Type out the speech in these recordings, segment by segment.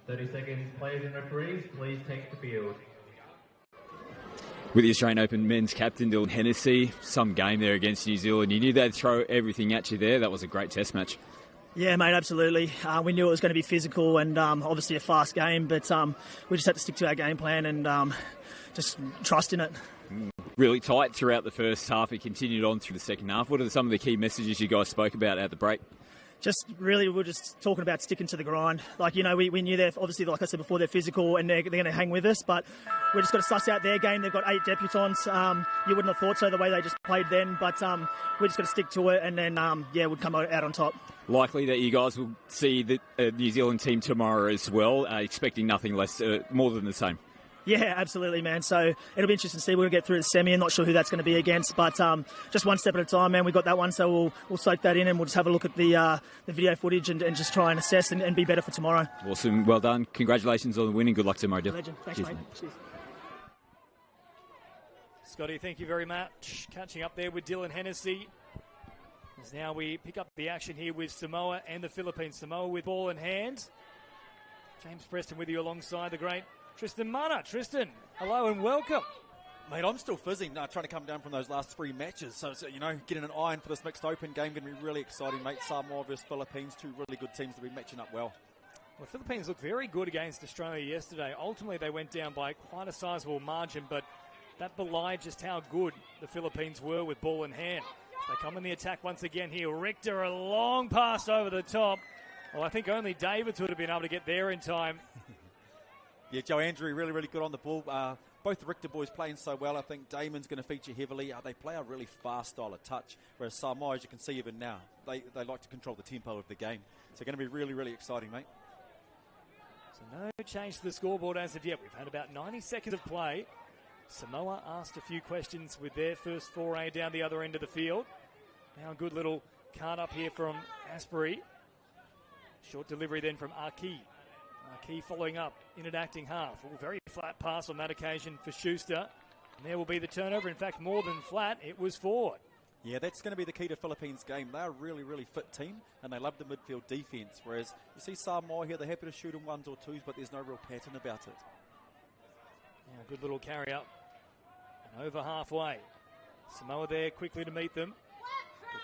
30 seconds, players and referees, please take the field. With the Australian Open men's captain, Dylan Hennessy, some game there against New Zealand. You knew they'd throw everything at you there. That was a great test match. Yeah, mate, absolutely. We knew it was going to be physical and obviously a fast game, but we just had to stick to our game plan and just trust in it. Really tight throughout the first half. It continued on through the second half. What are some of the key messages you guys spoke about at the break? Just really, we're just talking about sticking to the grind. Like, you know, we knew they're, obviously, like I said before, they're physical and they're going to hang with us, but we just got to suss out their game. They've got 8 debutants. You wouldn't have thought so the way they just played then, but we just got to stick to it and then, we'd come out on top. Likely that you guys will see the New Zealand team tomorrow as well, expecting nothing less, more than the same. Yeah, absolutely, man. So it'll be interesting to see. We'll get through the semi. I'm not sure who that's going to be against, but just one step at a time, man. We got that one, so we'll soak that in and we'll just have a look at the video footage and just try and assess and be better for tomorrow. Awesome. Well done. Congratulations on the win and good luck tomorrow, Dylan. Legend. Thanks, mate. Cheers. Scotty, thank you very much. Catching up there with Dylan Hennessy. As now we pick up the action here with Samoa and the Philippines. Samoa with ball in hand. James Preston with you alongside the great Tristan Mana. Tristan, hello and welcome. Mate, I'm still fizzing, trying to come down from those last 3 matches. So, getting an iron for this mixed open game going to be really exciting, mate. Samoa versus Philippines, 2 really good teams to be matching up well. Well, the Philippines looked very good against Australia yesterday. Ultimately, they went down by quite a sizable margin, but that belied just how good the Philippines were with ball in hand. They come in the attack once again here. Richter, a long pass over the top. Well, I think only Davids would have been able to get there in time. Yeah, Joe Andrew really, really good on the ball. Both the Richter boys playing so well. I think Damon's going to feature heavily. They play a really fast style of touch, whereas Samoa, as you can see even now, they like to control the tempo of the game. So going to be really, really exciting, mate. So no change to the scoreboard as of yet. We've had about 90 seconds of play. Samoa asked a few questions with their first foray down the other end of the field. Now a good little card up here from Asbury. Short delivery then from Aki. Aki following up in an acting half. Very flat pass on that occasion for Schuster. And there will be the turnover. In fact, more than flat, it was forward. Yeah, that's going to be the key to Philippines' game. They're a really, really fit team, and they love the midfield defence. Whereas you see Samoa here, they're happy to shoot in 1s or 2s, but there's no real pattern about it. Yeah, good little carry up. And over halfway. Samoa there quickly to meet them.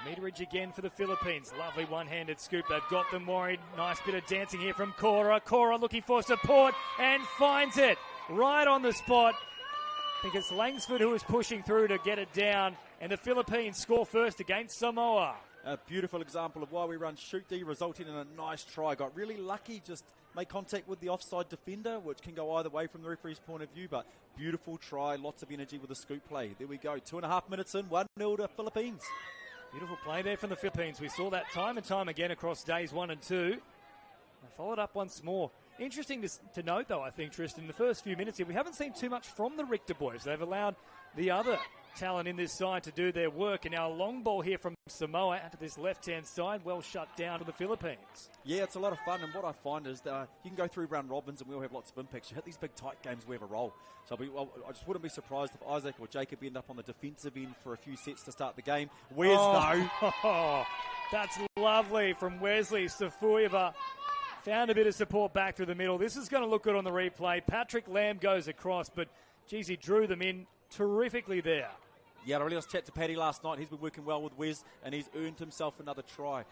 Good meterage again for the Philippines. Lovely one-handed scoop. They've got them worried. Nice bit of dancing here from Cora. Cora looking for support and finds it right on the spot. I think it's Langsford who is pushing through to get it down. And the Philippines score first against Samoa. A beautiful example of why we run shoot D, resulting in a nice try. Got really lucky, just made contact with the offside defender, which can go either way from the referee's point of view, but beautiful try, lots of energy with the scoop play. There we go, 2.5 minutes in, 1-0 to Philippines. Beautiful play there from the Philippines. We saw that time and time again across days 1 and 2. They followed up once more. Interesting to note, though, I think, Tristan, in the first few minutes here, we haven't seen too much from the Richter boys. They've allowed the other talent in this side to do their work. And now a long ball here from Samoa out to this left-hand side, well shut down to the Philippines. Yeah, it's a lot of fun. And what I find is that you can go through round robins and we'll have lots of impacts. You hit these big tight games, we have a roll. So I just wouldn't be surprised if Isaac or Jacob end up on the defensive end for a few sets to start the game. Where's though? That's lovely from Wesley Safuyeva. Found a bit of support back through the middle. This is going to look good on the replay. Patrick Lamb goes across, but geez, he drew them in terrifically there. Yeah, I really was chat to Paddy last night. He's been working well with Wes, and he's earned himself another try.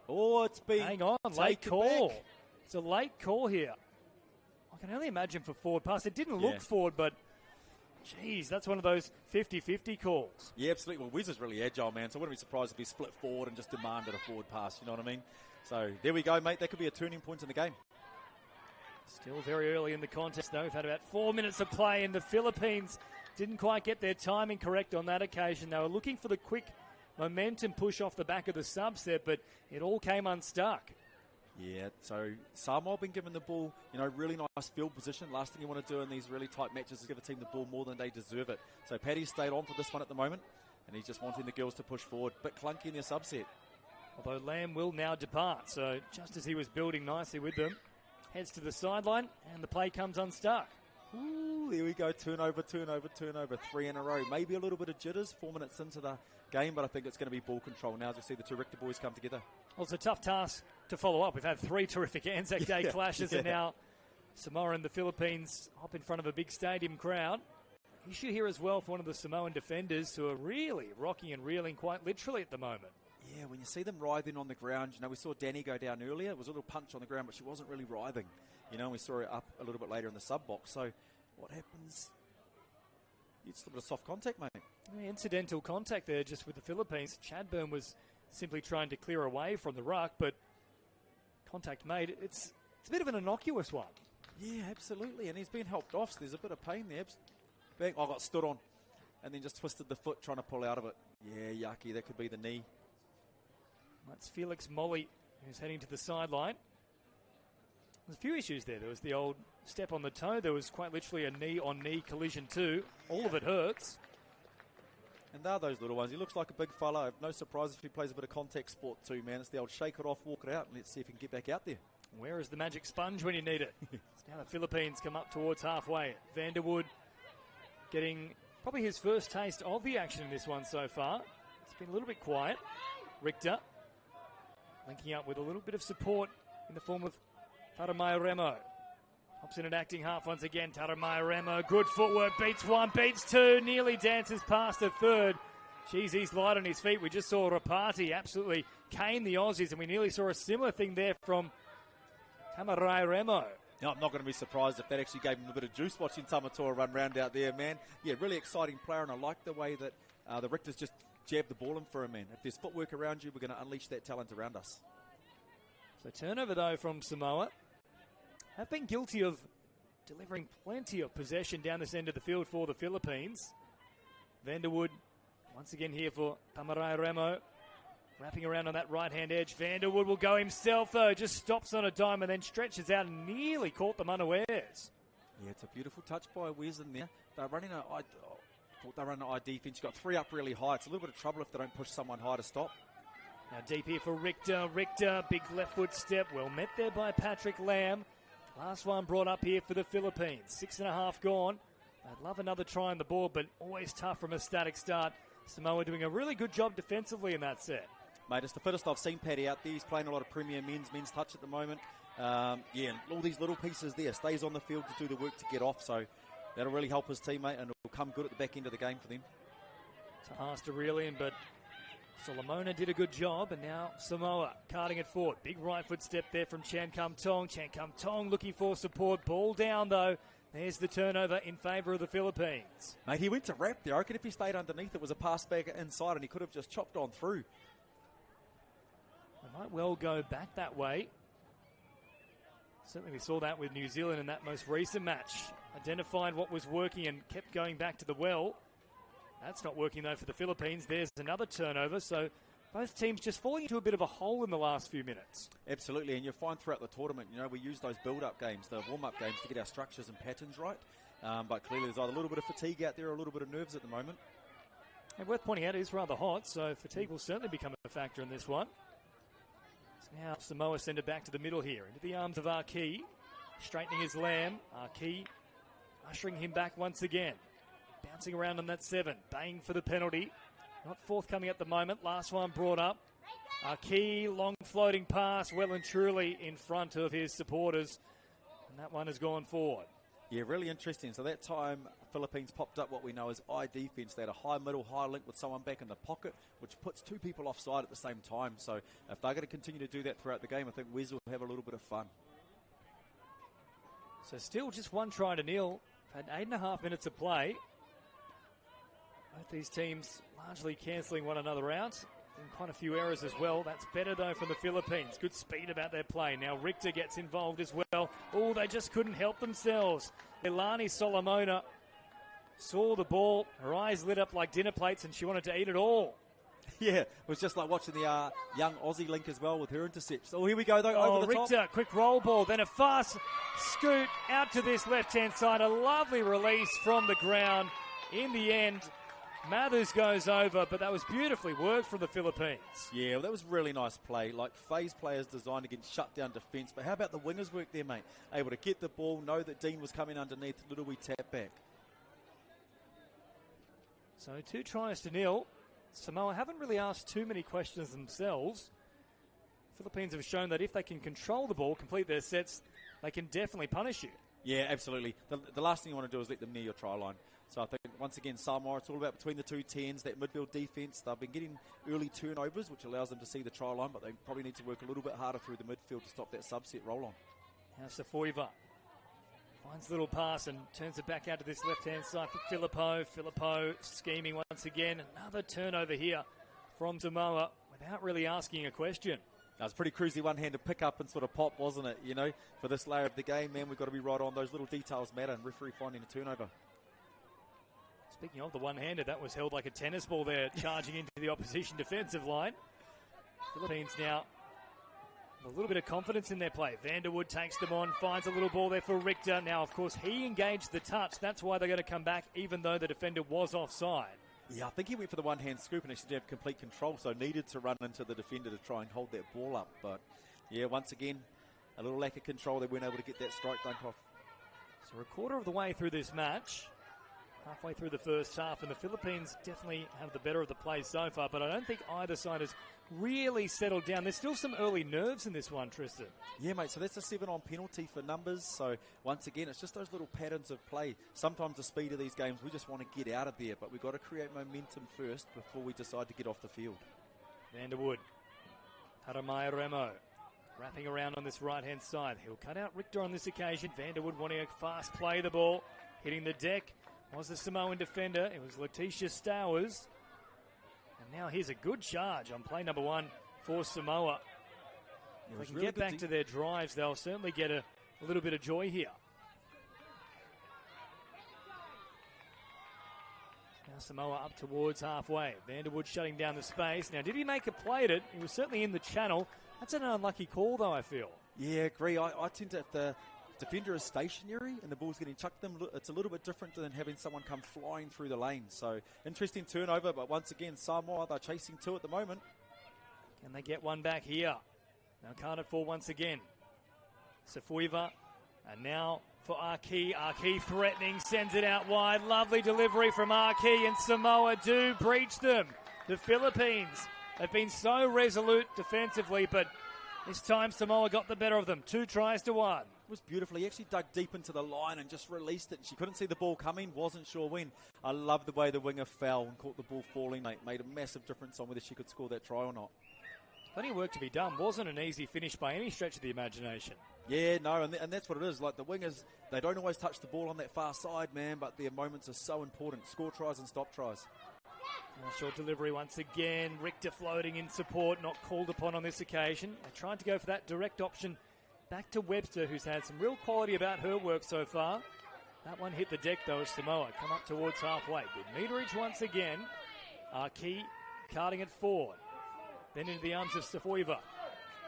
Oh, it's been... Hang on, late call. Back. It's a late call here. I can only imagine for forward pass. It didn't look forward, but geez, that's one of those 50-50 calls. Yeah, absolutely. Well, Wes is really agile, man, so I wouldn't be surprised if he split forward and just demanded a forward pass, you know what I mean? So there we go, mate. That could be a turning point in the game. Still very early in the contest, though. We've had about 4 minutes of play, and the Philippines didn't quite get their timing correct on that occasion. They were looking for the quick momentum push off the back of the subset, but it all came unstuck. Yeah, so Samoa have been given the ball, really nice field position. Last thing you want to do in these really tight matches is give a team the ball more than they deserve it. So Paddy stayed on for this one at the moment, and he's just wanting the girls to push forward. Bit clunky in their subset. Although Lamb will now depart, so just as he was building nicely with them, heads to the sideline, and the play comes unstuck. Ooh, there we go, turnover, 3 in a row. Maybe a little bit of jitters, 4 minutes into the game, but I think it's going to be ball control now as we see the two Richter boys come together. Well, it's a tough task to follow up. We've had 3 terrific Anzac Day clashes, and now Samoa and the Philippines hop in front of a big stadium crowd. Issue here as well for one of the Samoan defenders who are really rocking and reeling quite literally at the moment. Yeah, when you see them writhing on the ground, you know, we saw Danny go down earlier. It was a little punch on the ground, but she wasn't really writhing. You know, and we saw her up a little bit later in the sub box. So what happens? It's a little bit of soft contact, mate. Yeah, incidental contact there just with the Philippines. Chadburn was simply trying to clear away from the ruck, but contact made. It's a bit of an innocuous one. Yeah, absolutely. And he's been helped off, so there's a bit of pain there. Bang, I got stood on and then just twisted the foot trying to pull out of it. Yeah, yucky. That could be the knee. That's Felix Molly who's heading to the sideline. There's a few issues there. There was the old step on the toe. There was quite literally a knee-on-knee collision too. All of it hurts. And they're those little ones. He looks like a big fella. No surprise if he plays a bit of contact sport too, man. It's the old shake it off, walk it out, and let's see if he can get back out there. Where is the magic sponge when you need it? So now the Philippines come up towards halfway. Vanderwood getting probably his first taste of the action in this one so far. It's been a little bit quiet. Richter linking up with a little bit of support in the form of Taramaya Remo. Hops in and acting half once again. Taramaya Remo, good footwork, beats one, beats two, nearly dances past a third. Jeez, he's light on his feet. We just saw Rapati absolutely cane the Aussies, and we nearly saw a similar thing there from Taramaya Remo. No, I'm not going to be surprised if that actually gave him a bit of juice watching Tamatoa run round out there, man. Yeah, really exciting player, and I like the way that the Richters just jabbed the ball in for him, man. If there's footwork around you, we're going to unleash that talent around us. So turnover, though, from Samoa. Have been guilty of delivering plenty of possession down this end of the field for the Philippines. Vanderwood, once again here for Taramaya Remo. Wrapping around on that right-hand edge. Vanderwood will go himself, though. Just stops on a dime and then stretches out and nearly caught them unawares. Yeah, it's a beautiful touch by Wes in there. They're running they're running an eye defense. You've got three up really high. It's a little bit of trouble if they don't push someone high to stop. Now deep here for Richter. Richter, big left foot step. Well met there by Patrick Lamb. Last one brought up here for the Philippines. 6.5 gone. I'd love another try on the board, but always tough from a static start. Samoa doing a really good job defensively in that set. Mate, it's the fittest I've seen Paddy out there. He's playing a lot of premier men's touch at the moment. Yeah, all these little pieces there. Stays on the field to do the work to get off, so that'll really help his teammate, and it'll come good at the back end of the game for them. Tahas to reel in, but Solomona did a good job, and now Samoa carting it forward. Big right foot step there from Chan Kum Tong. Chan Kum Tong looking for support. Ball down, though. There's the turnover in favour of the Philippines. Mate, he went to wrap there. I reckon if he stayed underneath, it was a pass back inside, and he could have just chopped on through. They might well go back that way. Certainly we saw that with New Zealand in that most recent match. Identified what was working and kept going back to the well. That's not working, though, for the Philippines. There's another turnover, so both teams just falling into a bit of a hole in the last few minutes. Absolutely, and you'll find throughout the tournament, you know, we use those build-up games, the warm-up games, to get our structures and patterns right. But clearly there's either a little bit of fatigue out there or a little bit of nerves at the moment. And worth pointing out, it is rather hot, so fatigue will certainly become a factor in this one. So now Samoa send it back to the middle here, into the arms of Arki, straightening his Lamb. Arki ushering him back once again. Bouncing around on that 7, baying for the penalty. Not forthcoming at the moment. Last one brought up. Arki, long floating pass, well and truly in front of his supporters. And that one has gone forward. Yeah, really interesting. So that time, Philippines popped up what we know as eye defense. They had a high middle, high link with someone back in the pocket, which puts two people offside at the same time. So if they're going to continue to do that throughout the game, I think Wes will have a little bit of fun. So still just one try to nil. Had 8.5 minutes of play. Both these teams largely cancelling one another out. And quite a few errors as well. That's better, though, from the Philippines. Good speed about their play. Now Richter gets involved as well. Oh, they just couldn't help themselves. Elani Solomona saw the ball. Her eyes lit up like dinner plates, and she wanted to eat it all. Yeah, it was just like watching the young Aussie link as well with her intercepts. Oh, here we go, though, over the Richter, top. Quick roll ball, then a fast scoot out to this left-hand side. A lovely release from the ground. In the end, Mathers goes over, but that was beautifully worked from the Philippines. Yeah, well, that was really nice play. Like, phase players designed against shut-down defence. But how about the wingers work there, mate? Able to get the ball, know that Dean was coming underneath, little wee tap back. So 2 tries to nil. Samoa haven't really asked too many questions themselves. Philippines have shown that if they can control the ball, complete their sets, they can definitely punish you. Yeah, absolutely. The last thing you want to do is let them near your try line. So I think, once again, Samoa, it's all about between the two tens, that midfield defence. They've been getting early turnovers, which allows them to see the try line, but they probably need to work a little bit harder through the midfield to stop that subset roll-on. Now Safoiva finds a little pass and turns it back out to this left-hand side for Filippo. Filippo scheming once again. Another turnover here from Samoa without really asking a question. That was a pretty cruisy one-handed pick-up and sort of pop, wasn't it? You know, for this layer of the game, man, we've got to be right on. Those little details matter, and referee finding a turnover. Speaking of the one-handed, that was held like a tennis ball there, charging into the opposition defensive line. Philippines now with a little bit of confidence in their play. Vanderwood takes them on, finds a little ball there for Richter. Now, of course, he engaged the touch. That's why they're going to come back, even though the defender was offside. Yeah, I think he went for the one-hand scoop and actually did have complete control, so needed to run into the defender to try and hold that ball up. But, yeah, once again, a little lack of control. They weren't able to get that strike dunk off. So a quarter of the way through this match, halfway through the first half, and the Philippines definitely have the better of the play so far, but I don't think either side has really settled down. There's still some early nerves in this one, Tristan. Yeah, mate, so that's a 7-on penalty for numbers. So, once again, it's just those little patterns of play. Sometimes the speed of these games, we just want to get out of there, but we've got to create momentum first before we decide to get off the field. Vanderwood, Haramaya Remo, wrapping around on this right-hand side. He'll cut out Richter on this occasion. Vanderwood wanting to fast play the ball, hitting the deck. Was the Samoan defender. It was Letitia Stowers. And now here's a good charge on play number one for Samoa. If they can get back to their drives, they'll certainly get a little bit of joy here. Now Samoa up towards halfway. Vanderwood shutting down the space. Now, did he make a play at it? He was certainly in the channel. That's an unlucky call, though, I feel. Yeah, agree. I tend to, if the defender is stationary and the ball's getting chucked them, it's a little bit different than having someone come flying through the lane. So, interesting turnover, but once again, Samoa, they're chasing two at the moment. Can they get one back here? Now can't it fall once again. Safoiva, and now for Arki. Arki threatening, sends it out wide. Lovely delivery from Arki, and Samoa do breach them. The Philippines have been so resolute defensively, but this time Samoa got the better of them. 2 tries to 1. It was beautiful. He actually dug deep into the line and just released it. She couldn't see the ball coming, wasn't sure when. I love the way the winger fell and caught the ball falling, mate. Made a massive difference on whether she could score that try or not. Plenty of work to be done. Wasn't an easy finish by any stretch of the imagination. Yeah, no, and that's what it is. Like, the wingers, they don't always touch the ball on that far side, man, but their moments are so important. Score tries and stop tries. Short delivery once again. Richter floating in support, not called upon on this occasion. They tried to go for that direct option back to Webster, who's had some real quality about her work so far. That one hit the deck, though, as Samoa come up towards halfway. Good meterage once again. Arki carting it forward. Then into the arms of Safoiva.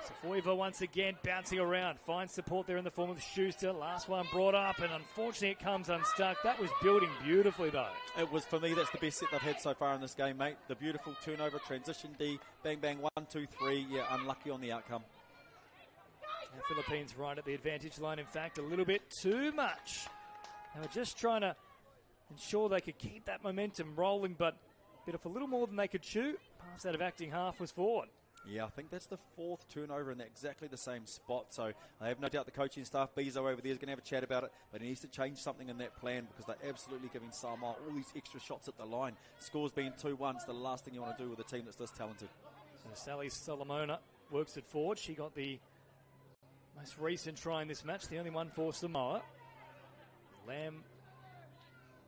Safoiva once again bouncing around. Finds support there in the form of Schuster. Last one brought up, and unfortunately it comes unstuck. That was building beautifully, though. It was, for me, that's the best set they've had so far in this game, mate. The beautiful turnover, transition D, bang, bang, 1, 2, 3. Yeah, unlucky on the outcome. The Philippines right at the advantage line, in fact, a little bit too much. They were just trying to ensure they could keep that momentum rolling, but bit of a little more than they could chew. Pass out of acting half was forward. Yeah, I think that's the 4th turnover in exactly the same spot. So I have no doubt the coaching staff, Bezo over there, is going to have a chat about it, but he needs to change something in that plan because they're absolutely giving Samoa all these extra shots at the line. Scores being 2-1 is the last thing you want to do with a team that's this talented. So Sally Solomona works it forward. She got the most recent try in this match, the only one for Samoa. Lamb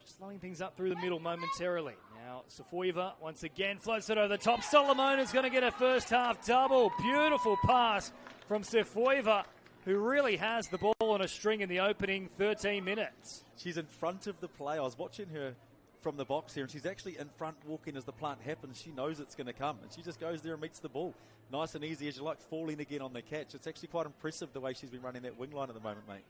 just slowing things up through the middle momentarily. Now Safoiva once again floats it over the top. Solomon is going to get a first half double. Beautiful pass from Safoiva, who really has the ball on a string in the opening 13 minutes. She's in front of the play. I was watching her from the box here, and she's actually in front walking as the plant happens. She knows it's going to come, and she just goes there and meets the ball. Nice and easy, as you like, falling again on the catch. It's actually quite impressive the way she's been running that wing line at the moment, mate.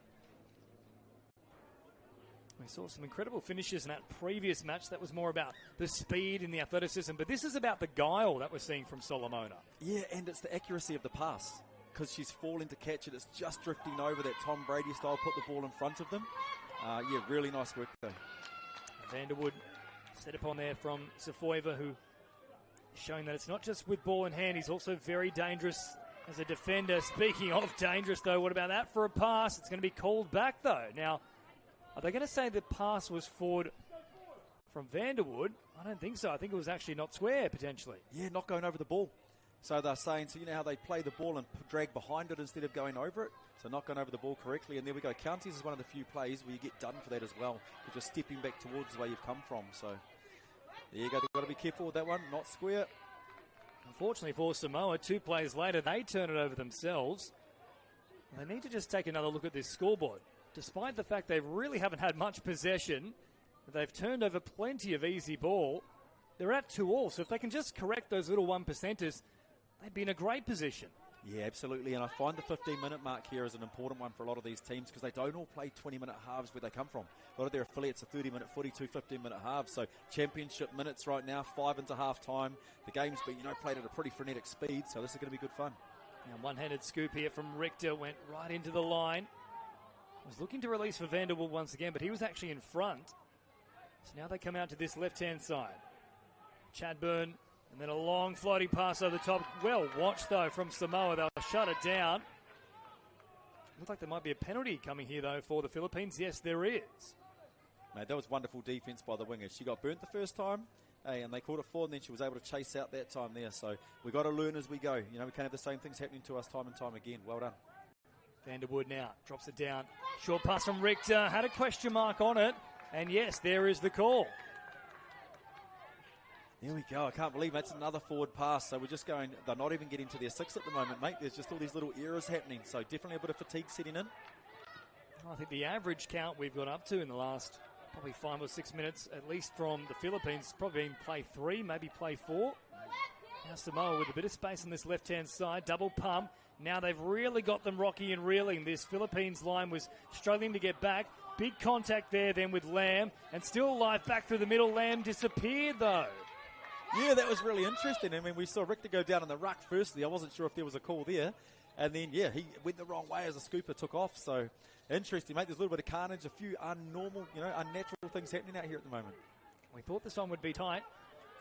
We saw some incredible finishes in that previous match. That was more about the speed and the athleticism, but this is about the guile that we're seeing from Solomona. Yeah, and it's the accuracy of the pass, because she's falling to catch it. It's just drifting over that Tom Brady style, put the ball in front of them. Yeah, really nice work though. Vanderwood set upon there from Safoiva, who is showing that it's not just with ball in hand, he's also very dangerous as a defender. Speaking of dangerous, though, what about that for a pass? It's going to be called back, though. Now, are they going to say the pass was forward from Vanderwood? I don't think so. I think it was actually not square, potentially. Yeah, not going over the ball. So they're saying, so you know how they play the ball and drag behind it instead of going over it? So not going over the ball correctly. And there we go. Counties is one of the few plays where you get done for that as well. You're just stepping back towards where you've come from. So there you go. They've got to be careful with that one. Not square. Unfortunately for Samoa, 2 plays later, they turn it over themselves. They need to just take another look at this scoreboard. Despite the fact they really haven't had much possession, they've turned over plenty of easy ball. They're at 2-2, so if they can just correct those little 1%ers, they'd be in a great position. Yeah, absolutely, and I find the 15-minute mark here is an important one for a lot of these teams because they don't all play 20-minute halves where they come from. A lot of their affiliates are 30-minute, 42, 15-minute halves, so championship minutes right now, 5 into half-time. The game's been, played at a pretty frenetic speed, so this is going to be good fun. Now, one-handed scoop here from Richter, went right into the line. Was looking to release for Vanderbilt once again, but he was actually in front. So now they come out to this left-hand side. Chadburn, and then a long floating pass over the top. Well watched, though, from Samoa. They'll shut it down. Looks like there might be a penalty coming here, though, for the Philippines. Yes, there is. Mate, that was wonderful defence by the wingers. She got burnt the first time, and they called it forward, and then she was able to chase out that time there. So we've got to learn as we go. We can't have the same things happening to us time and time again. Well done. Vanderwood now drops it down. Short pass from Richter. Had a question mark on it. And yes, there is the call. There we go. I can't believe that's another forward pass. So we're just going, they're not even getting to their 6 at the moment, mate. There's just all these little errors happening. So definitely a bit of fatigue setting in. I think the average count we've got up to in the last probably 5 or 6 minutes, at least from the Philippines, probably been play 3, maybe play 4. Now Samoa with a bit of space on this left-hand side. Double pump. Now they've really got them rocky and reeling. This Philippines line was struggling to get back. Big contact there then with Lamb. And still alive back through the middle. Lamb disappeared, though. Yeah, that was really interesting. I mean, we saw Richter go down in the ruck firstly. I wasn't sure if there was a call there. And then, yeah, he went the wrong way as the scooper took off. So, interesting, mate. There's a little bit of carnage, a few unnatural things happening out here at the moment. We thought this one would be tight.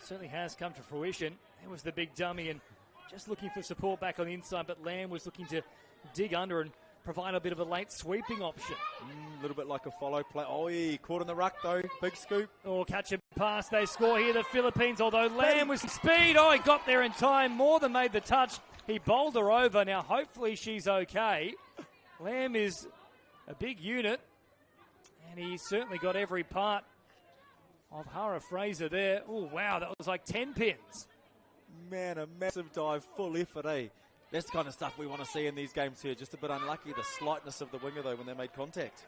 Certainly has come to fruition. There was the big dummy and just looking for support back on the inside, but Lamb was looking to dig under and provide a bit of a late sweeping option. A little bit like a follow play. Oh, yeah, caught in the ruck, though. Big scoop. Oh, catch a pass. They score here, the Philippines, although Lamb with speed. Oh, he got there in time, more than made the touch. He bowled her over. Now, hopefully she's okay. Lamb is a big unit, and he certainly got every part of Hara Fraser there. Oh, wow, that was like 10 pins. Man, a massive dive, full effort, eh? That's the kind of stuff we want to see in these games here. Just a bit unlucky, the slightness of the winger, though, when they made contact.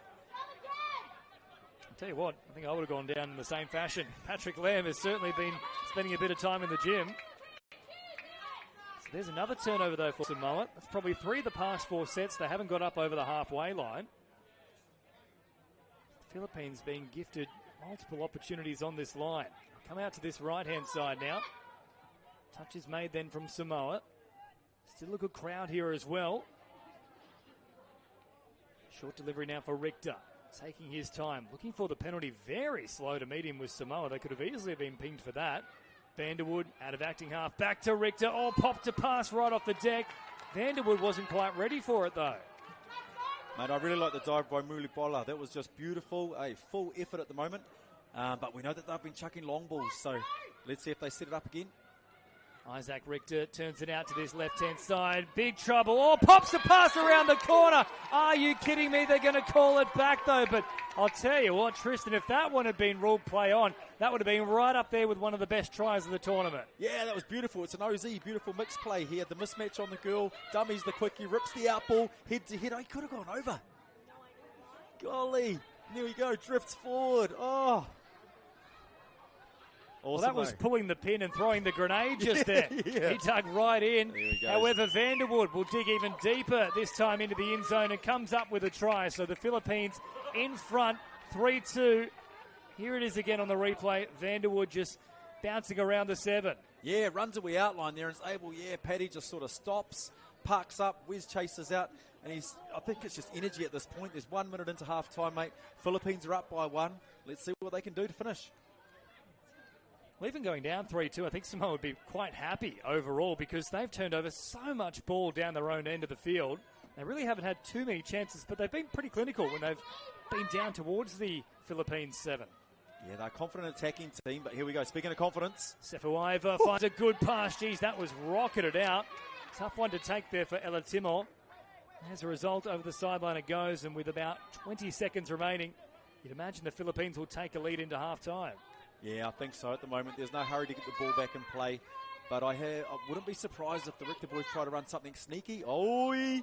I'll tell you what, I think I would have gone down in the same fashion. Patrick Lamb has certainly been spending a bit of time in the gym. So there's another turnover, though, for Samoa. That's probably 3 of the past 4 sets. They haven't got up over the halfway line. The Philippines being gifted multiple opportunities on this line. Come out to this right-hand side now. Touch is made then from Samoa. Still a good crowd here as well. Short delivery now for Richter. Taking his time. Looking for the penalty. Very slow to meet him with Samoa. They could have easily been pinged for that. Vanderwood out of acting half. Back to Richter. Oh, popped a pass right off the deck. Vanderwood wasn't quite ready for it, though. Mate, I really like the dive by Mulibola. That was just beautiful. A full effort at the moment. But we know that they've been chucking long balls. So let's see if they set it up again. Isaac Richter turns it out to this left-hand side. Big trouble. Oh, pops the pass around the corner. Are you kidding me? They're going to call it back, though. But I'll tell you what, Tristan, if that one had been ruled play on, that would have been right up there with one of the best tries of the tournament. Yeah, that was beautiful. It's an OZ. Beautiful mix play here. The mismatch on the girl. Dummies the quickie. Rips the out ball. Head to head. Oh, he could have gone over. Golly. There we go. Drifts forward. Oh. Awesome, well, that was pulling the pin and throwing the grenade just there. Yeah. He dug right in. However, Vanderwood will dig even deeper this time into the end zone and comes up with a try. So the Philippines in front, 3-2. Here it is again on the replay. Vanderwood just bouncing around the 7. Yeah, runs away outline there and is able, Paddy just sort of stops, parks up, Wes chases out. And I think it's just energy at this point. There's 1 minute into half time, mate. Philippines are up by 1. Let's see what they can do to finish. Well, even going down 3-2, I think Samoa would be quite happy overall because they've turned over so much ball down their own end of the field. They really haven't had too many chances, but they've been pretty clinical when they've been down towards the Philippines 7. Yeah, they're a confident attacking team, but here we go. Speaking of confidence. Sefuaiva finds a good pass. Geez, that was rocketed out. Tough one to take there for Ella Timor. As a result, over the sideline it goes, and with about 20 seconds remaining, you'd imagine the Philippines will take a lead into half-time. Yeah, I think so at the moment. There's no hurry to get the ball back in play, but I wouldn't be surprised if the Richter boys try to run something sneaky. Oh, there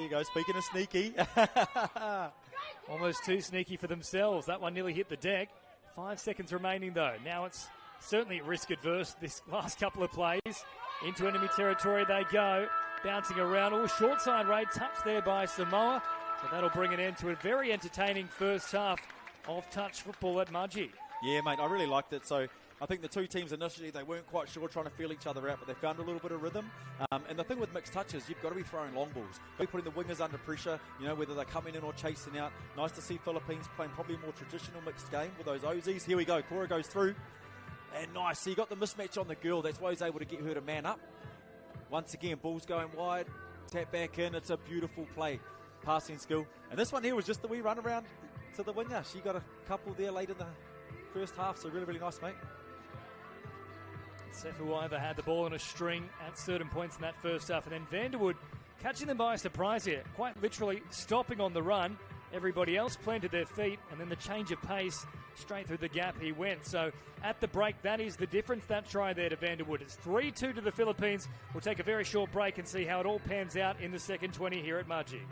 you go. Speaking of sneaky. Almost too sneaky for themselves. That one nearly hit the deck. 5 seconds remaining, though. Now it's certainly risk-adverse this last couple of plays. Into enemy territory they go. Bouncing around. Oh, short side raid touched there by Samoa. So that'll bring an end to a very entertaining first half of touch football at Mudgee. Yeah, mate, I really liked it. So I think the two teams initially, they weren't quite sure, trying to feel each other out, but they found a little bit of rhythm. And the thing with mixed touches, you've got to be throwing long balls. Be putting the wingers under pressure, whether they're coming in or chasing out. Nice to see Philippines playing probably a more traditional mixed game with those Aussies. Here we go. Cora goes through. And nice. So you got the mismatch on the girl. That's why he's able to get her to man up. Once again, ball's going wide. Tap back in. It's a beautiful play. Passing skill. And this one here was just the wee run around to the winger. She got a couple there late in the first half. So really, really nice, mate. Sefuaiva had the ball on a string at certain points in that first half. And then Vanderwood catching them by surprise here. Quite literally stopping on the run. Everybody else planted their feet. And then the change of pace, straight through the gap he went. So at the break, that is the difference. That try there to Vanderwood. It's 3-2 to the Philippines. We'll take a very short break and see how it all pans out in the second 20 here at Mudgee.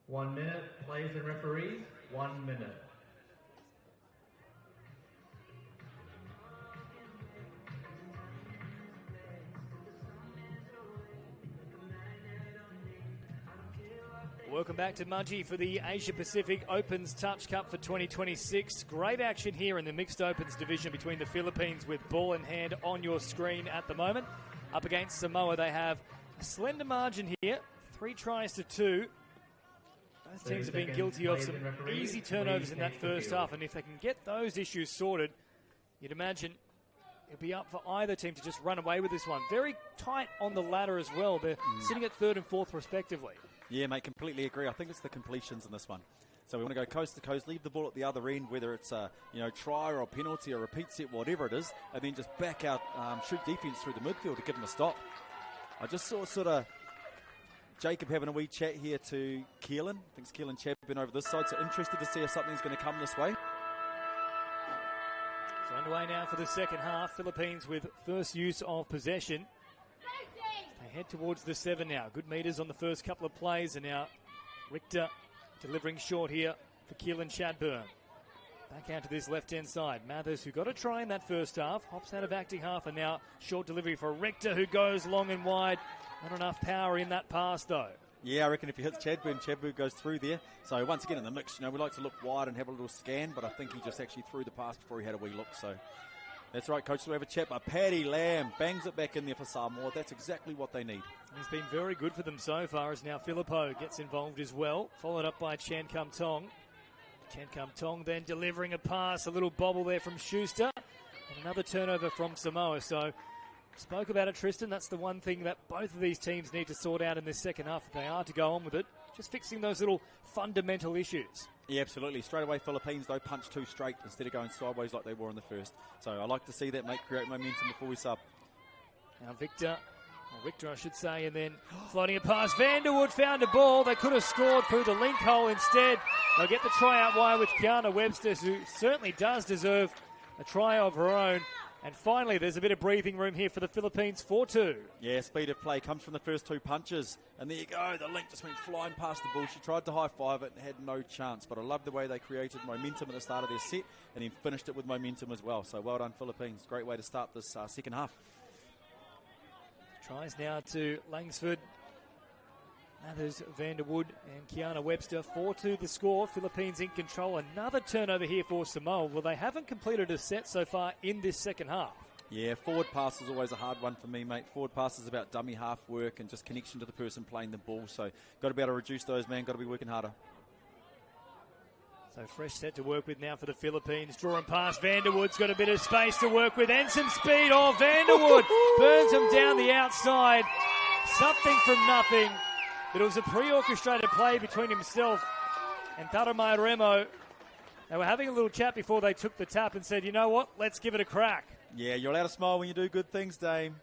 One minute, players and referees, 1 minute. back to Mudgee for the Asia Pacific Opens Touch Cup for 2026. Great action here in the Mixed Opens division between the Philippines with ball in hand on your screen at the moment. Up against Samoa, they have a slender margin here, 3 tries to 2. Both teams have been guilty of some easy turnovers in that first half, and if they can get those issues sorted, you'd imagine it'll be up for either team to just run away with this one. Very tight on the ladder as well. They're sitting at 3rd and 4th respectively. Yeah, mate, completely agree. I think it's the completions in this one. So we want to go coast to coast, leave the ball at the other end, whether it's a try or a penalty or a repeat set, whatever it is, and then just back out, shoot defence through the midfield to give them a stop. I just saw sort of Jacob having a wee chat here to Keelan. I think it's Keelan Chapman over this side, so interested to see if something's going to come this way. So underway now for the second half. Philippines with first use of possession. They head towards the 7 now. Good meters on the first couple of plays, and now Richter delivering short here for Keelan Chadburn. Back out to this left-hand side. Mathers, who got a try in that first half, hops out of acting half, and now short delivery for Richter, who goes long and wide. Not enough power in that pass, though. Yeah, I reckon if he hits Chadburn goes through there. So once again in the mix, we like to look wide and have a little scan, but I think he just actually threw the pass before he had a wee look. So that's right, coach. So we have a chat. But Paddy Lamb bangs it back in there for Samoa. That's exactly what they need. He's been very good for them so far, as now Filippo gets involved as well. Followed up by Chan Kum Tong. Chan Kum Tong then delivering a pass. A little bobble there from Schuster. And another turnover from Samoa. So spoke about it, Tristan. That's the one thing that both of these teams need to sort out in this second half if they are to go on with it. Just fixing those little fundamental issues. Yeah, absolutely. Straight away, Philippines, though, punch 2 straight instead of going sideways like they were in the first. So I like to see that, mate, create momentum before we sub. Now Richter, I should say, and then floating it past. Vanderwood found a ball. They could have scored through the link hole instead. They'll get the try out wide with Kiana Webster, who certainly does deserve a try of her own. And finally, there's a bit of breathing room here for the Philippines, 4-2. Yeah, speed of play comes from the first 2 punches. And there you go, the link just went flying past the ball. She tried to high-five it and had no chance. But I love the way they created momentum at the start of their set and then finished it with momentum as well. So well done, Philippines. Great way to start this second half. Tries now to Langsford. Mathers, Vanderwood and Kiana Webster. 4-2 the score. Philippines in control. Another turnover here for Samoa. Well, they haven't completed a set so far in this second half. Yeah, forward pass is always a hard one for me, mate. Forward pass is about dummy half work and just connection to the person playing the ball. So got to be able to reduce those, man. Got to be working harder. So fresh set to work with now for the Philippines. Drawing past Vanderwood's got a bit of space to work with and some speed. Oh, Vanderwood burns him down the outside. Something from nothing. But it was a pre-orchestrated play between himself and Taramai Remo. They were having a little chat before they took the tap and said, you know what, let's give it a crack. Yeah, you're allowed to smile when you do good things, Dame.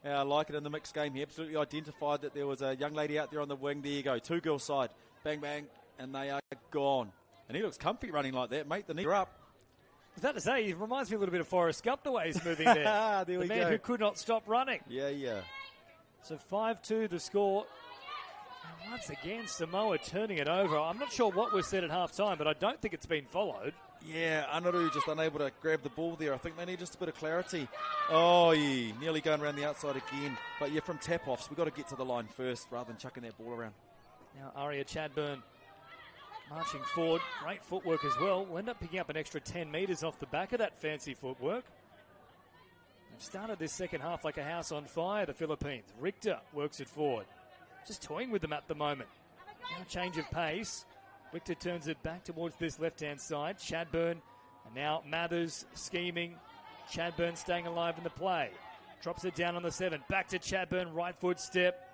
I like it in the mixed game. He absolutely identified that there was a young lady out there on the wing. There you go, 2 girls side. Bang, bang, and they are gone. And he looks comfy running like that, mate. The knee are up. I was about to say, he reminds me a little bit of Forrest Gump the way he's moving there. There the man who could not stop running. Yeah. So 5-2 the score. And once again, Samoa turning it over. I'm not sure what was said at half-time, but I don't think it's been followed. Yeah, Anaru just unable to grab the ball there. I think they need just a bit of clarity. Oh, yeah, nearly going around the outside again. But yeah, from tap-offs, we've got to get to the line first rather than chucking that ball around. Now Aria Chadburn marching forward. Great footwork as well. We'll end up picking up an extra 10 metres off the back of that fancy footwork. They've started this second half like a house on fire, the Philippines. Richter works it forward. Just toying with them at the moment. Now a change of pace. Richter turns it back towards this left-hand side. Chadburn, and now Mathers scheming. Chadburn staying alive in the play. Drops it down on the 7. Back to Chadburn, right foot step.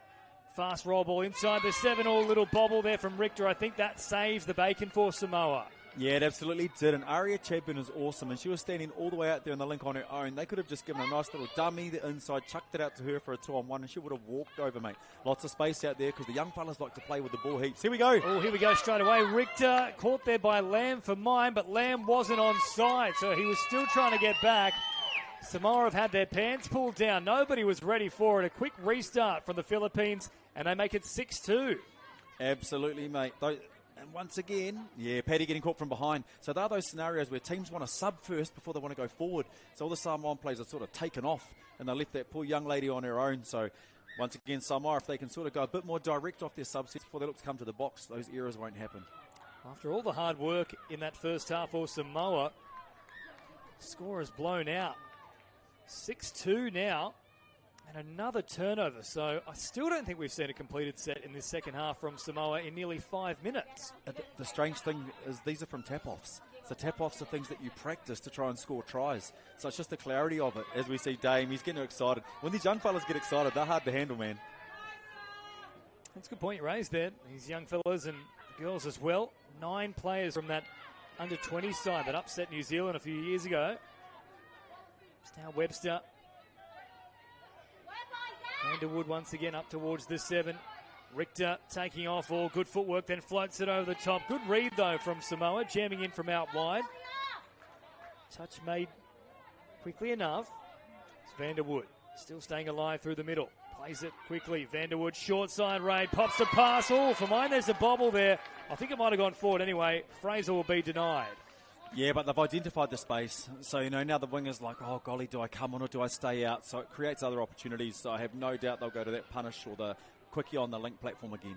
Fast roll ball inside the 7. All little bobble there from Richter. I think that saves the bacon for Samoa. Yeah, it absolutely did. And Aria Chadburn is awesome. And she was standing all the way out there in the link on her own. They could have just given a nice little dummy the inside, chucked it out to her for a 2-on-1, and she would have walked over, mate. Lots of space out there because the young fellas like to play with the ball heaps. Here we go. Oh, here we go straight away. Richter caught there by Lamb for mine, but Lamb wasn't on side, so he was still trying to get back. Samoa have had their pants pulled down. Nobody was ready for it. A quick restart from the Philippines, and they make it 6-2. Absolutely, mate. And once again, yeah, Paddy getting caught from behind. So there are those scenarios where teams want to sub first before they want to go forward. So all the Samoan players are sort of taken off, and they left that poor young lady on her own. So Once again, Samoa, if they can sort of go a bit more direct off their subsets before they look to come to the box, those errors won't happen. After all the hard work in that first half for Samoa, score is blown out. 6-2 now, and another turnover. So I still don't think we've seen a completed set in this second half from Samoa in nearly 5 minutes. The strange thing is these are from tap-offs. So tap-offs are things that you practice to try and score tries. So it's just the clarity of it. As we see Dame, he's getting excited. When these young fellas get excited, they're hard to handle, man. That's a good point you raised there. These young fellas and girls as well. 9 players from that under-20 side that upset New Zealand a few years ago. It's now Webster. Vanderwood once again up towards the 7. Richter taking off all good footwork, then floats it over the top. Good read, though, from Samoa, jamming in from out wide. Touch made quickly enough. It's Vanderwood still staying alive through the middle. Plays it quickly. Vanderwood, short side raid, pops the pass. Oh, for mine, there's a bobble there. I think it might have gone forward anyway. Fraser will be denied. Yeah, but they've identified the space. So, now the winger's like, oh, golly, do I come on or do I stay out? So it creates other opportunities. So I have no doubt they'll go to that punish or the quickie on the link platform again.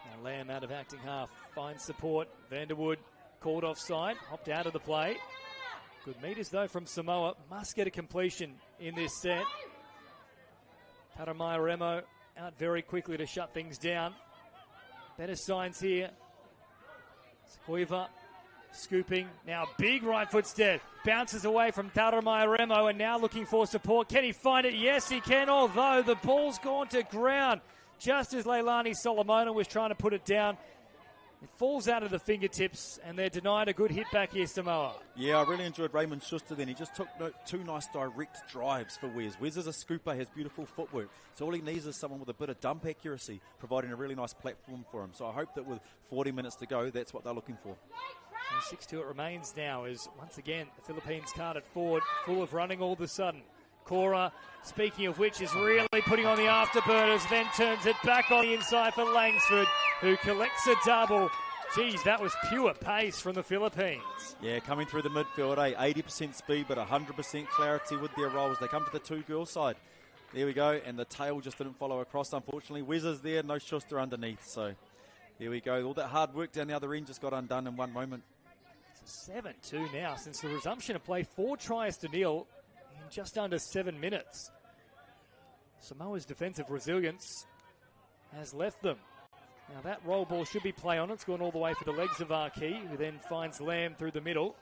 Now Lamb out of acting half. Finds support. Vanderwood called offside. Hopped out of the play. Good meters, though, from Samoa. Must get a completion in this set. Taramaya Remo out very quickly to shut things down. Better signs here. Sequoia scooping. Now big right foot step. Bounces away from Taramaya Remo and now looking for support. Can he find it? Yes, he can, although the ball's gone to ground just as Leilani Solomona was trying to put it down. It falls out of the fingertips, and they're denied a good hit back here, Samoa. Yeah, I really enjoyed Raymond Schuster then. He just took 2 nice direct drives for Wes. Wes is a scooper, has beautiful footwork. So all he needs is someone with a bit of dump accuracy, providing a really nice platform for him. So I hope that with 40 minutes to go, that's what they're looking for. So 6-2 it remains now as, once again, the Philippines card it forward, full of running all of a sudden. Cora, speaking of which, is really putting on the afterburners, then turns it back on the inside for Langsford, who collects a double. Geez, that was pure pace from the Philippines. Yeah, coming through the midfield, 80% speed, but 100% clarity with their rolls. They come to the 2-girl side. There we go, and the tail just didn't follow across, unfortunately. Wes is there, no Schuster underneath, so here we go. All that hard work down the other end just got undone in one moment. It's a 7-2 now since the resumption of play. 4 tries to nil in just under 7 minutes. Samoa's defensive resilience has left them. Now that roll ball should be play on. It's gone all the way for the legs of Arki, who then finds Lamb through the middle.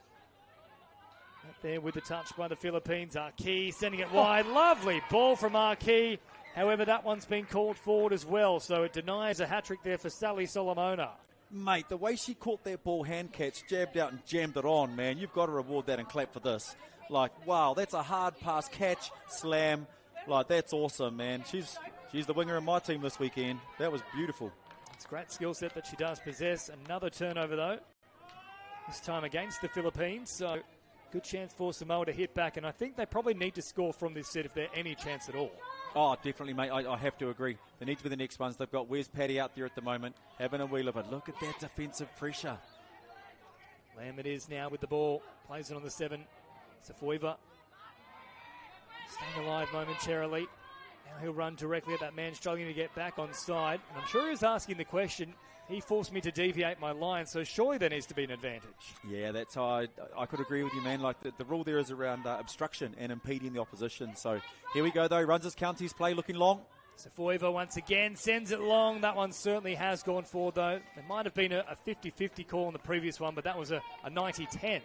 Right there with the touch by the Philippines. Arki sending it wide. Lovely ball from Arki. However, that one's been called forward as well, so it denies a hat-trick there for Sally Solomona. Mate, the way she caught that ball hand catch, jabbed out and jammed it on, man, you've got to reward that and clap for this. Like, wow, that's a hard pass catch, slam. Like, that's awesome, man. She's the winger in my team this weekend. That was beautiful. It's a great skill set that she does possess. Another turnover, though. This time against the Philippines, so good chance for Samoa to hit back, and I think they probably need to score from this set if they're any chance at all. Oh, definitely, mate. I have to agree. They need to be the next ones. They've got Wes Paddy out there at the moment, having a wheel of it. Look at that defensive pressure. Lamb it is now with the ball. Plays it on the 7. Safoiva staying alive momentarily. Now he'll run directly at that man struggling to get back on side. And I'm sure he was asking the question. He forced me to deviate my line, so surely there needs to be an advantage. Yeah, that's how I could agree with you, man. Like the rule there is around obstruction and impeding the opposition. So here we go, though. Runs his counties play looking long. Safoiva once again sends it long. That one certainly has gone forward, though. There might have been a 50-50 call in the previous one, but that was a 90-10.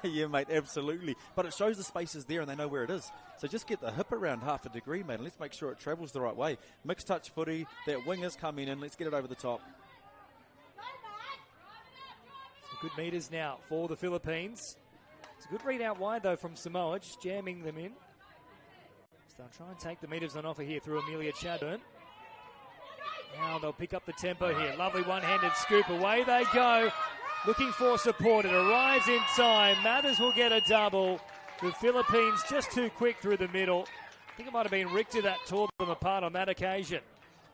Yeah, mate, absolutely. But it shows the space is there and they know where it is. So just get the hip around half a degree, mate, and let's make sure it travels the right way. Mixed touch footy. That wing is coming in. Let's get it over the top. Some good meters now for the Philippines. It's a good read out wide, though, from Samoa, just jamming them in. So they'll try and take the meters on offer here through Amelia Chadburn. Now they'll pick up the tempo here. Lovely one-handed scoop. Away they go. Looking for support. It arrives in time. Mathers will get a double. The Philippines just too quick through the middle. I think it might have been Richter that tore them apart on that occasion.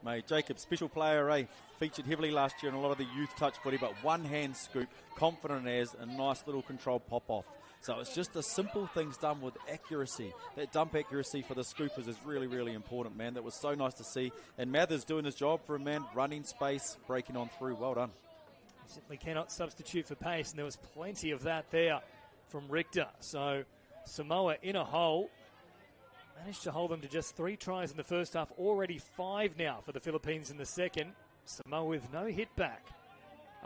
Mate, Jacob, special player, eh? Featured heavily last year in a lot of the youth touch footy, but one-hand scoop, confident as, a nice little controlled pop-off. So it's just the simple things done with accuracy. That dump accuracy for the scoopers is really, really important, man. That was so nice to see. And Mathers doing his job for a man, running space, breaking on through. Well done. Simply cannot substitute for pace, and there was plenty of that there from Richter. So Samoa in a hole. Managed to hold them to just 3 tries in the first half. Already 5 now for the Philippines in the second. Samoa with no hit back.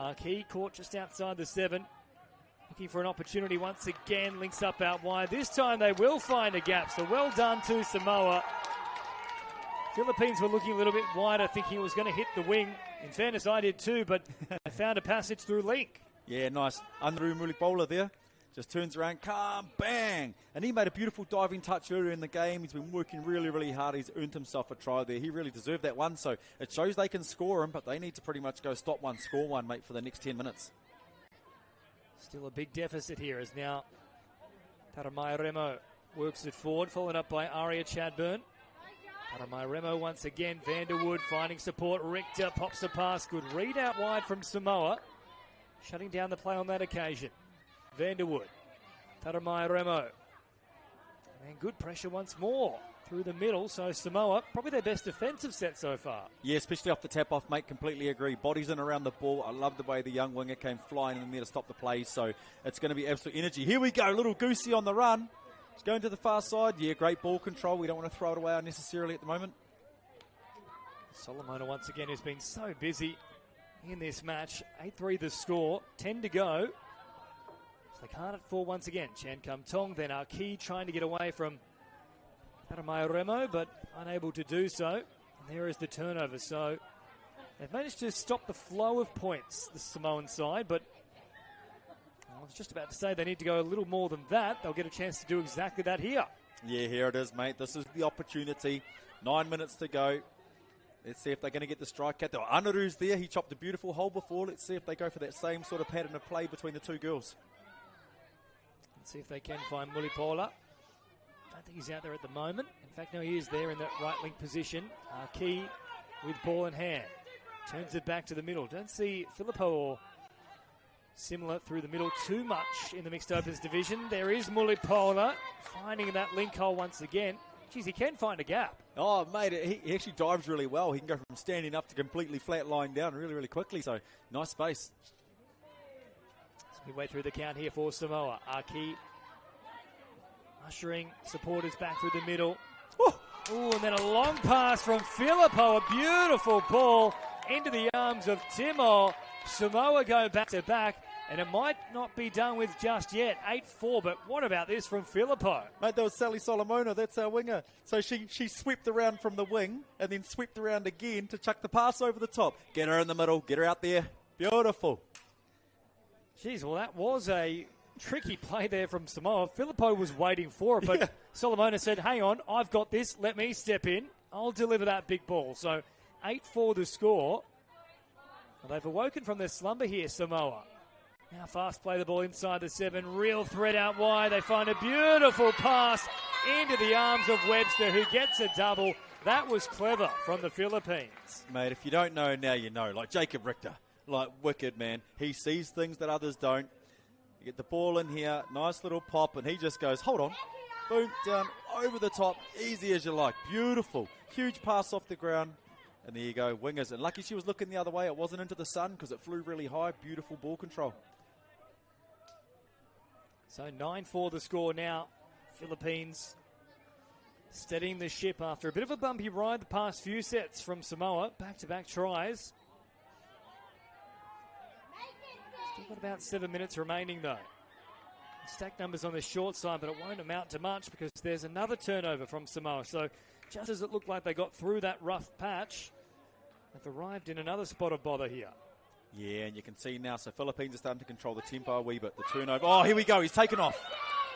Arki caught just outside the 7. Looking for an opportunity once again. Links up out wide. This time they will find a gap. So well done to Samoa. Philippines were looking a little bit wider, thinking it was going to hit the wing. In fairness, I did too, but they found a passage through link. Yeah, nice. Andrew Mulipola there. Just turns around, calm, bang. And he made a beautiful diving touch earlier in the game. He's been working really, really hard. He's earned himself a try there. He really deserved that one. So it shows they can score him, but they need to pretty much go stop one, score one, mate, for the next 10 minutes. Still a big deficit here as now Paramai Remo works it forward, followed up by Aria Chadburn. Paramai Remo once again. Vanderwood finding support. Richter pops a pass. Good read out wide from Samoa. Shutting down the play on that occasion. Vanderwood, Paramai Remo, and good pressure once more through the middle. So Samoa, probably their best defensive set so far. Yeah, especially off the tap off, mate. Completely agree. Bodies in around the ball. I love the way the young winger came flying in there to stop the play. So it's going to be absolute energy. Here we go, little Goosey on the run. He's going to the far side. Yeah, great ball control. We don't want to throw it away unnecessarily at the moment. Solomona once again has been so busy in this match. 8-3 the score, 10 to go. They can't at 4 once again. Chan Kum Tong, then Arki trying to get away from Paramai Remo, but unable to do so. And there is the turnover. So they've managed to stop the flow of points, the Samoan side, but I was just about to say they need to go a little more than that. They'll get a chance to do exactly that here. Yeah, here it is, mate. This is the opportunity. 9 minutes to go. Let's see if they're going to get the strike at. Anaru's there. He chopped a beautiful hole before. Let's see if they go for that same sort of pattern of play between the two girls. See if they can find Mulipola. Don't think he's out there at the moment. In fact, no, he is there in that right wing position. Key with ball in hand. Turns it back to the middle. Don't see Filippo or similar through the middle too much in the mixed opens division. There is Mulipola finding that link hole once again. Geez, he can find a gap. Oh, mate, he actually dives really well. He can go from standing up to completely flat lying down really, really quickly. So, nice space. Midway through the count here for Samoa. Arki ushering supporters back through the middle. Ooh, and then a long pass from Filippo. A beautiful ball into the arms of Timo. Samoa go back to back, and it might not be done with just yet. 8-4, but what about this from Filippo? Mate, that was Sally Solomona. That's our winger. So she swept around from the wing and then swept around again to chuck the pass over the top. Get her in the middle. Get her out there. Beautiful. Jeez, well, that was a tricky play there from Samoa. Filippo was waiting for it, but Solomona said, hang on, I've got this. Let me step in. I'll deliver that big ball. So 8-4 the score. Well, they've awoken from their slumber here, Samoa. Now fast play the ball inside the 7. Real threat out wide. They find a beautiful pass into the arms of Webster, who gets a double. That was clever from the Philippines. Mate, if you don't know, now you know. Like Jacob Richter. Like, wicked, man. He sees things that others don't. You get the ball in here, nice little pop, and he just goes, hold on. Boom, down, over the top, easy as you like. Beautiful. Huge pass off the ground. And there you go, wingers. And lucky she was looking the other way. It wasn't into the sun because it flew really high. Beautiful ball control. So 9-4 the score now. Philippines steadying the ship after a bit of a bumpy ride the past few sets from Samoa. Back-to-back tries. Still got about 7 minutes remaining, though. Stack numbers on the short side, but it won't amount to much because there's another turnover from Samoa. So just as it looked like they got through that rough patch, they've arrived in another spot of bother here. Yeah, and you can see now, so Philippines are starting to control the tempo a wee bit. The turnover. Oh, here we go. He's taken off.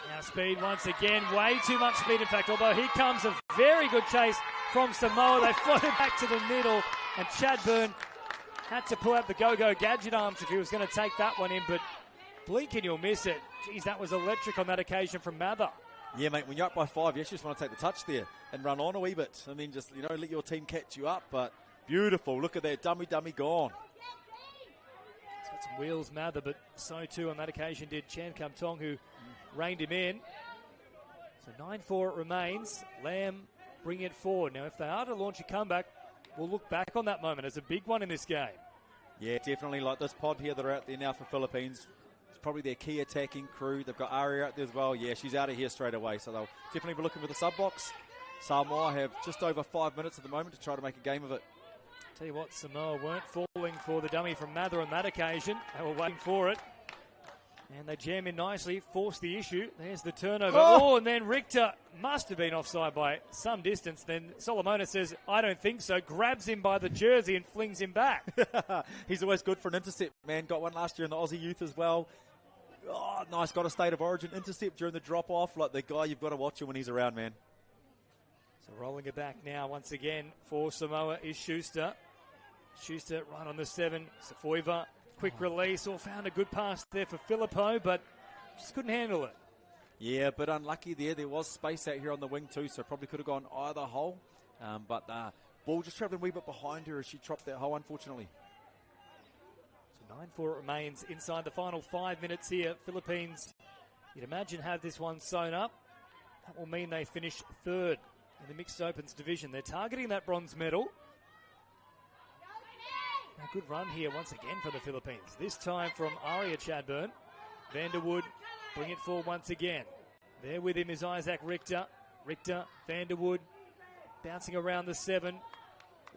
Now speed once again. Way too much speed, in fact. Although here comes a very good chase from Samoa. They floated back to the middle, and Chadburn had to pull out the go-go gadget arms if he was going to take that one in, but blink and you'll miss it. Geez, that was electric on that occasion from Mather. Yeah, mate, when you're up by 5, you actually just want to take the touch there and run on a wee bit and then just, let your team catch you up. But beautiful. Look at that. Dummy gone. He's got some wheels, Mather, but so too on that occasion did Chan Kum Tong, who reined him in. So 9-4 it remains. Lamb bring it forward. Now, if they are to launch a comeback, we'll look back on that moment as a big one in this game. Yeah, definitely. Like this pod here that are out there now for Philippines, it's probably their key attacking crew. They've got Aria out there as well. Yeah, she's out of here straight away, so they'll definitely be looking for the sub box. Samoa have just over 5 minutes at the moment to try to make a game of it. Tell you what, Samoa weren't falling for the dummy from Mather on that occasion. They were waiting for it. And they jam in nicely, force the issue. There's the turnover. Oh, and then Richter must have been offside by some distance. Then Solomona says, I don't think so, grabs him by the jersey and flings him back. He's always good for an intercept, man. Got one last year in the Aussie youth as well. Oh, nice. Got a state of origin intercept during the drop-off. Like the guy, you've got to watch him when he's around, man. So rolling it back now once again for Samoa is Schuster. Schuster right on the 7. Safoiva. Quick release, or found a good pass there for Filippo, but just couldn't handle it. Yeah, but unlucky there. There was space out here on the wing too, so probably could have gone either hole. But ball just travelling a wee bit behind her as she dropped that hole, unfortunately. So 9-4 remains inside the final 5 minutes here. Philippines, you'd imagine, have this one sewn up. That will mean they finish third in the mixed opens division. They're targeting that bronze medal. A good run here once again for the Philippines. This time from Aria Chadburn. Vanderwood bring it forward once again. There with him is Isaac Richter. Richter, Vanderwood bouncing around the 7.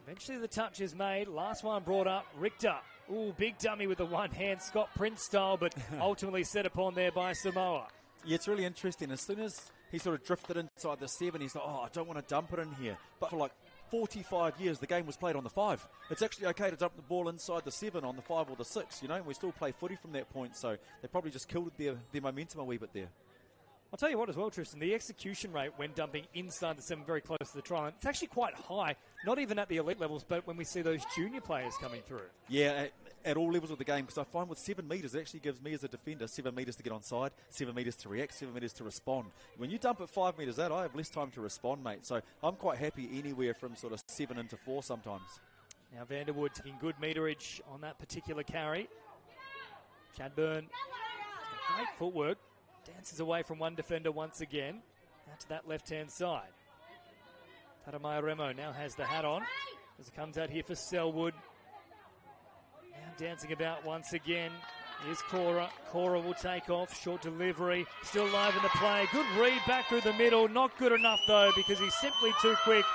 Eventually the touch is made. Last one brought up. Richter. Ooh, big dummy with the one hand, Scott Prince style, but ultimately set upon there by Samoa. Yeah, it's really interesting. As soon as he sort of drifted inside the 7, he's like, oh, I don't want to dump it in here. But for like 45 years, the game was played on the 5. It's actually okay to dump the ball inside the 7 on the 5 or the 6, you know, and we still play footy from that point, so they probably just killed their momentum a wee bit there. I'll tell you what as well, Tristan, the execution rate when dumping inside the 7 very close to the try line, it's actually quite high, not even at the elite levels, but when we see those junior players coming through. Yeah, at all levels of the game, because I find with 7 metres, it actually gives me as a defender 7 metres to get onside, 7 metres to react, 7 metres to respond. When you dump at 5 metres out, I have less time to respond, mate. So I'm quite happy anywhere from sort of 7 into 4 sometimes. Now Vanderwood taking good meterage on that particular carry. Chadburn, great footwork, dances away from one defender once again. Out to that left-hand side. Taramaya Remo now has the hat on as it comes out here for Selwood. Now dancing about once again. Here's Cora. Cora will take off. Short delivery. Still live in the play. Good read back through the middle. Not good enough, though, because he's simply too quick.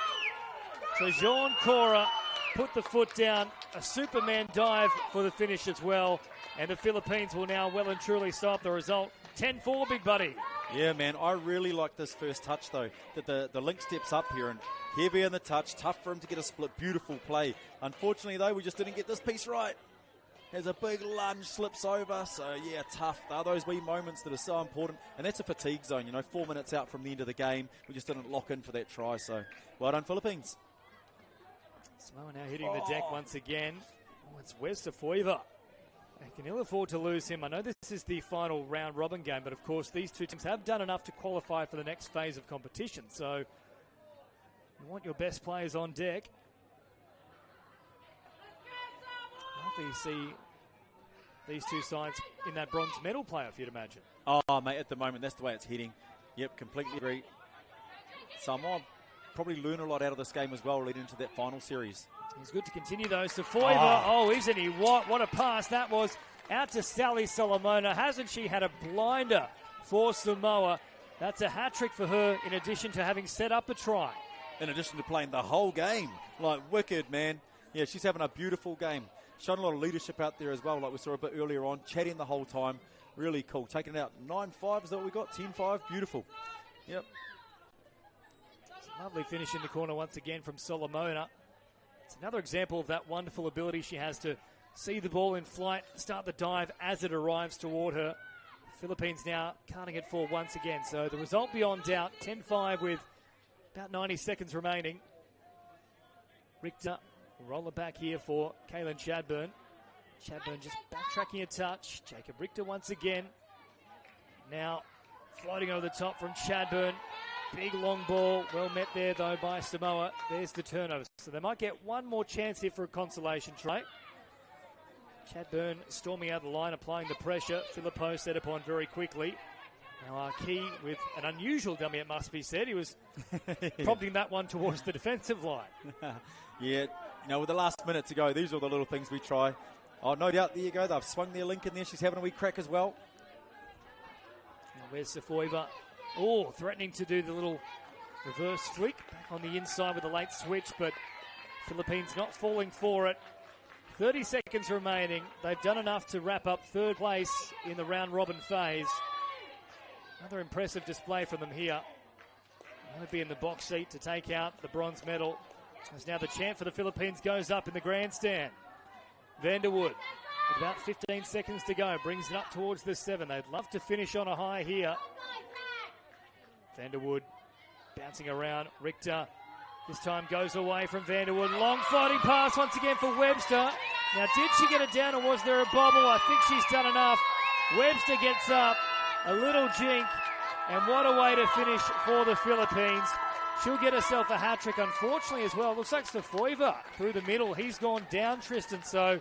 So Jean Cora put the foot down. A Superman dive for the finish as well. And the Philippines will now well and truly stop the result. 10-4, big buddy. Yeah, man, I really like this first touch, though, that the link steps up here and heavy in the touch, tough for him to get a split, beautiful play. Unfortunately, though, we just didn't get this piece right. Has a big lunge, slips over, so yeah, tough. They're those wee moments that are so important, and that's a fatigue zone, you know, 4 minutes out from the end of the game. We just didn't lock in for that try, so well done, Philippines. Samoa now hitting the deck once again. Oh, it's Wes Safoiva. They can ill afford to lose him. I know this is the final round robin game, but of course these two teams have done enough to qualify for the next phase of competition. So you want your best players on deck. Likely to see these two sides in that bronze medal playoff, you'd imagine. Oh, mate, at the moment, that's the way it's heading. Yep, completely agree. Samoa probably learn a lot out of this game as well, leading into that final series. He's good to continue, though. Safoiva, isn't he? What a pass that was out to Sally Solomona. Hasn't she had a blinder for Samoa? That's a hat-trick for her, in addition to having set up a try. In addition to playing the whole game. Like, wicked, man. Yeah, she's having a beautiful game. Shown a lot of leadership out there as well, like we saw a bit earlier on. Chatting the whole time. Really cool. Taking it out 9-5, is that what we got? 10-5. Beautiful. Yep. Lovely finish in the corner once again from Solomona. It's another example of that wonderful ability she has to see the ball in flight, start the dive as it arrives toward her. Philippines now carting it forward once again. So the result beyond doubt, 10-5 with about 90 seconds remaining. Richter will roll it back here for Kaylin Chadburn. Chadburn just backtracking a touch. Jacob Richter once again. Now floating over the top from Chadburn. Big long ball, well met there though by Samoa. There's the turnover. So they might get one more chance here for a consolation try. Chadburn storming out of the line, applying the pressure. Filippo set upon very quickly. Now our key with an unusual dummy, it must be said. He was prompting that one towards the defensive line. Yeah, with the last minute to go, these are the little things we try. Oh, no doubt, there you go. They've swung their link in there. She's having a wee crack as well. Now where's Safoiva? Oh, threatening to do the little reverse flick back on the inside with a late switch, but Philippines not falling for it. 30 seconds remaining. They've done enough to wrap up third place in the round robin phase. Another impressive display from them here. They'll be in the box seat to take out the bronze medal. As now the chant for the Philippines goes up in the grandstand. Vanderwood, with about 15 seconds to go, brings it up towards the 7. They'd love to finish on a high here. Vanderwood bouncing around. Richter this time goes away from Vanderwood. Long fighting pass once again for Webster. Now, did she get it down or was there a bobble? I think she's done enough. Webster gets up. A little jink. And what a way to finish for the Philippines. She'll get herself a hat-trick, unfortunately, as well. Looks like Safoiva through the middle. He's gone down, Tristan. So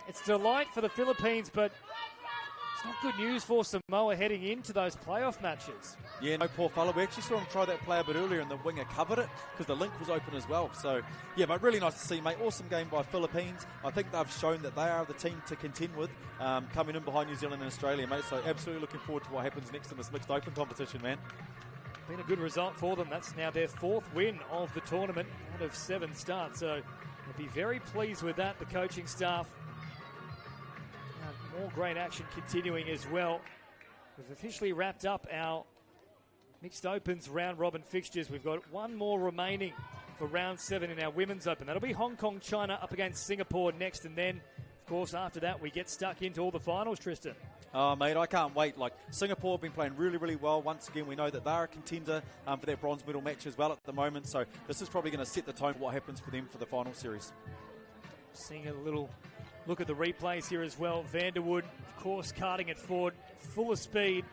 it's delight for the Philippines, but it's not good news for Samoa heading into those playoff matches. Yeah, no, poor fella. We actually saw him try that play a bit earlier and the winger covered it because the link was open as well. So, yeah, but really nice to see, mate. Awesome game by Philippines. I think they've shown that they are the team to contend with coming in behind New Zealand and Australia, mate. So absolutely looking forward to what happens next in this mixed open competition, man. Been a good result for them. That's now their 4th win of the tournament out of 7 starts. So they'll be very pleased with that, the coaching staff. More great action continuing as well. We've officially wrapped up our mixed opens round robin fixtures. We've got one more remaining for round 7 in our women's open. That'll be Hong Kong, China up against Singapore next, and then, of course, after that we get stuck into all the finals, Tristan. Oh, mate, I can't wait. Like, Singapore have been playing really, really well. Once again, we know that they're a contender for their bronze medal match as well at the moment. So this is probably going to set the tone for what happens for them for the final series. Seeing a little look at the replays here as well. Vanderwood, of course, carting it forward, full of speed.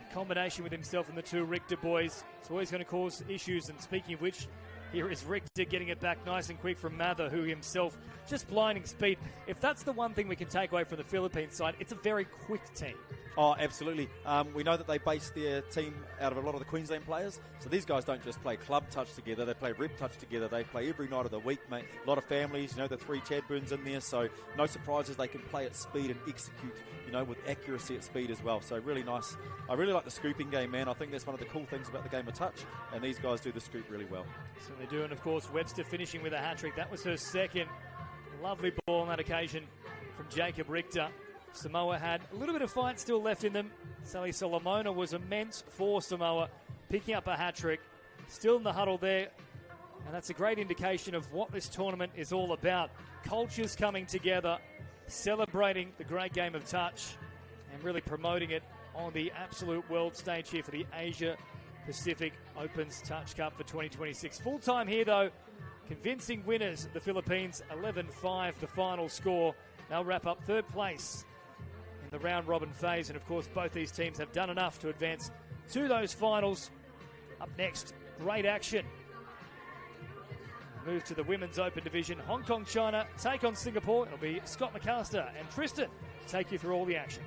A combination with himself and the 2 Richter boys. It's always going to cause issues. And speaking of which, here is Richter getting it back nice and quick from Mather, who himself just blinding speed. If that's the one thing we can take away from the Philippines side, it's a very quick team. Oh, absolutely. We know that they base their team out of a lot of the Queensland players. So these guys don't just play club touch together. They play rep touch together. They play every night of the week, mate. A lot of families, the 3 Chadburns in there. So no surprises. They can play at speed and execute, with accuracy at speed as well. So really nice. I really like the scooping game, man. I think that's one of the cool things about the game of touch. And these guys do the scoop really well. So they do. And, of course, Webster finishing with a hat-trick. That was her second. Lovely ball on that occasion from Jacob Richter. Samoa had a little bit of fight still left in them. Sally Solomona was immense for Samoa, picking up a hat-trick. Still in the huddle there. And that's a great indication of what this tournament is all about. Cultures coming together, celebrating the great game of touch, and really promoting it on the absolute world stage here for the Asia Pacific Opens Touch Cup for 2026. Full time here, though. Convincing winners, the Philippines, 11-5 the final score. They'll wrap up 3rd place in the round robin phase, and of course both these teams have done enough to advance to those finals. Up next, great action. Move to the women's open division. Hong Kong, China take on Singapore. It'll be Scott McAllister and Tristan take you through all the action.